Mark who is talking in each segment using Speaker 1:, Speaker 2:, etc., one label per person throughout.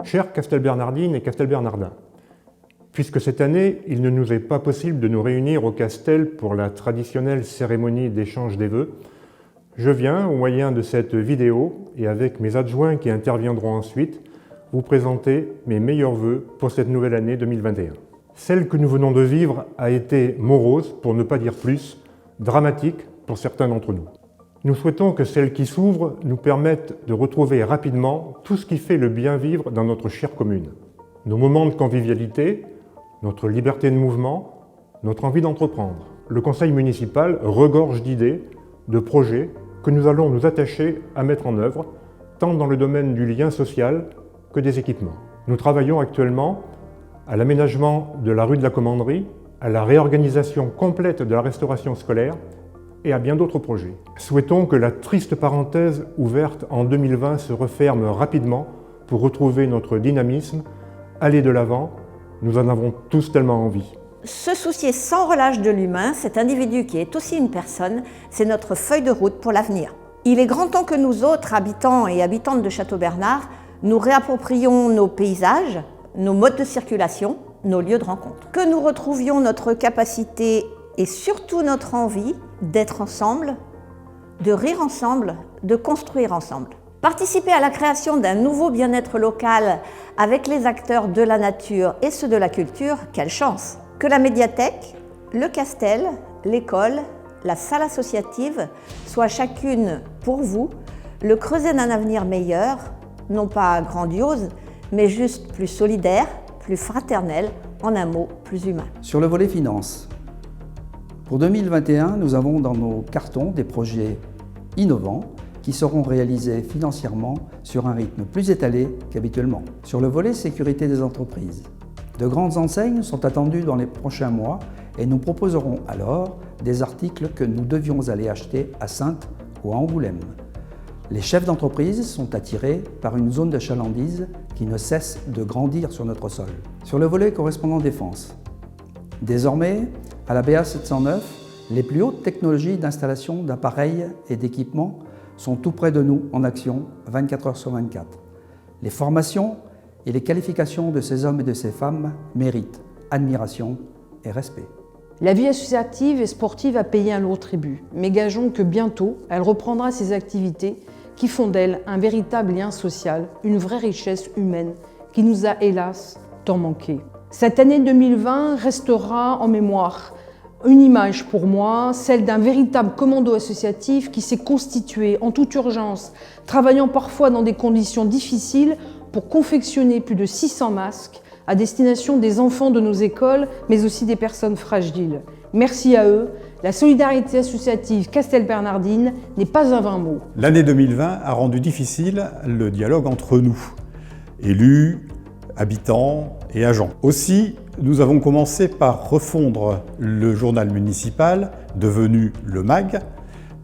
Speaker 1: Chers Castelbernardines et Castelbernardins, puisque cette année, il ne nous est pas possible de nous réunir au Castel pour la traditionnelle cérémonie d'échange des vœux, je viens, au moyen de cette vidéo, et avec mes adjoints qui interviendront ensuite, vous présenter mes meilleurs vœux pour cette nouvelle année 2021. Celle que nous venons de vivre a été morose, pour ne pas dire plus, dramatique pour certains d'entre nous. Nous souhaitons que celle qui s'ouvre nous permette de retrouver rapidement tout ce qui fait le bien vivre dans notre chère commune. Nos moments de convivialité, notre liberté de mouvement, notre envie d'entreprendre. Le conseil municipal regorge d'idées, de projets que nous allons nous attacher à mettre en œuvre, tant dans le domaine du lien social que des équipements. Nous travaillons actuellement à l'aménagement de la rue de la Commanderie, à la réorganisation complète de la restauration scolaire et à bien d'autres projets. Souhaitons que la triste parenthèse ouverte en 2020 se referme rapidement pour retrouver notre dynamisme, aller de l'avant. Nous en avons tous tellement envie.
Speaker 2: Se soucier sans relâche de l'humain, cet individu qui est aussi une personne, c'est notre feuille de route pour l'avenir. Il est grand temps que nous autres, habitants et habitantes de Château-Bernard, nous réapproprions nos paysages, nos modes de circulation, nos lieux de rencontre. Que nous retrouvions notre capacité et surtout notre envie d'être ensemble, de rire ensemble, de construire ensemble. Participer à la création d'un nouveau bien-être local avec les acteurs de la nature et ceux de la culture, quelle chance! Que la médiathèque, le Castel, l'école, la salle associative soient chacune, pour vous, le creuset d'un avenir meilleur, non pas grandiose, mais juste plus solidaire, plus fraternel, en un mot, plus humain.
Speaker 3: Sur le volet finance, pour 2021, nous avons dans nos cartons des projets innovants qui seront réalisés financièrement sur un rythme plus étalé qu'habituellement. Sur le volet sécurité des entreprises, de grandes enseignes sont attendues dans les prochains mois et nous proposerons alors des articles que nous devions aller acheter à Saintes ou à Angoulême. Les chefs d'entreprise sont attirés par une zone de chalandise qui ne cesse de grandir sur notre sol. Sur le volet correspondant défense, désormais, à la BA 709, les plus hautes technologies d'installation d'appareils et d'équipements sont tout près de nous en action 24 heures sur 24. Les formations et les qualifications de ces hommes et de ces femmes méritent admiration et respect.
Speaker 4: La vie associative et sportive a payé un lourd tribut, mais gageons que bientôt, elle reprendra ses activités qui font d'elle un véritable lien social, une vraie richesse humaine qui nous a hélas tant manqué. Cette année 2020 restera en mémoire une image pour moi, celle d'un véritable commando associatif qui s'est constitué en toute urgence, travaillant parfois dans des conditions difficiles pour confectionner plus de 600 masques à destination des enfants de nos écoles, mais aussi des personnes fragiles. Merci à eux, la solidarité associative Castelbernardine n'est pas un vain mot.
Speaker 5: L'année 2020 a rendu difficile le dialogue entre nous, élus, habitants et agents. Aussi, nous avons commencé par refondre le journal municipal, devenu le MAG,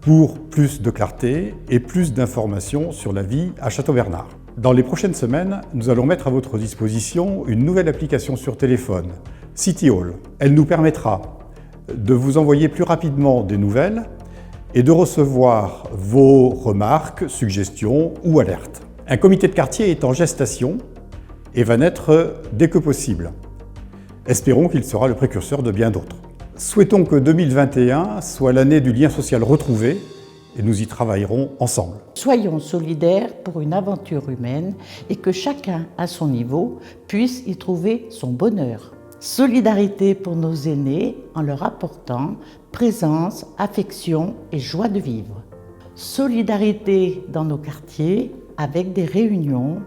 Speaker 5: pour plus de clarté et plus d'informations sur la vie à Château-Bernard. Dans les prochaines semaines, nous allons mettre à votre disposition une nouvelle application sur téléphone, City Hall. Elle nous permettra de vous envoyer plus rapidement des nouvelles et de recevoir vos remarques, suggestions ou alertes. Un comité de quartier est en gestation et va naître dès que possible. Espérons qu'il sera le précurseur de bien d'autres. Souhaitons que 2021 soit l'année du lien social retrouvé et nous y travaillerons ensemble.
Speaker 6: Soyons solidaires pour une aventure humaine et que chacun, à son niveau, puisse y trouver son bonheur. Solidarité pour nos aînés en leur apportant présence, affection et joie de vivre. Solidarité dans nos quartiers avec des réunions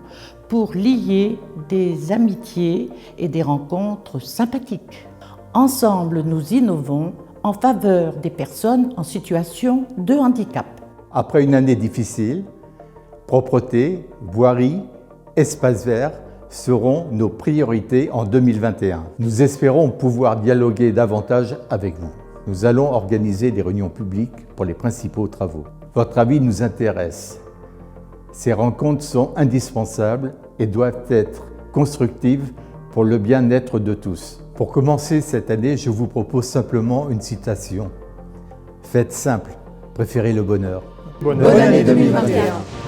Speaker 6: pour lier des amitiés et des rencontres sympathiques. Ensemble, nous innovons en faveur des personnes en situation de handicap.
Speaker 7: Après une année difficile, propreté, voirie, espaces verts seront nos priorités en 2021. Nous espérons pouvoir dialoguer davantage avec vous. Nous allons organiser des réunions publiques pour les principaux travaux. Votre avis nous intéresse. Ces rencontres sont indispensables et doivent être constructives pour le bien-être de tous. Pour commencer cette année, je vous propose simplement une citation. Faites simple, préférez le bonheur.
Speaker 2: Bonne année 2021.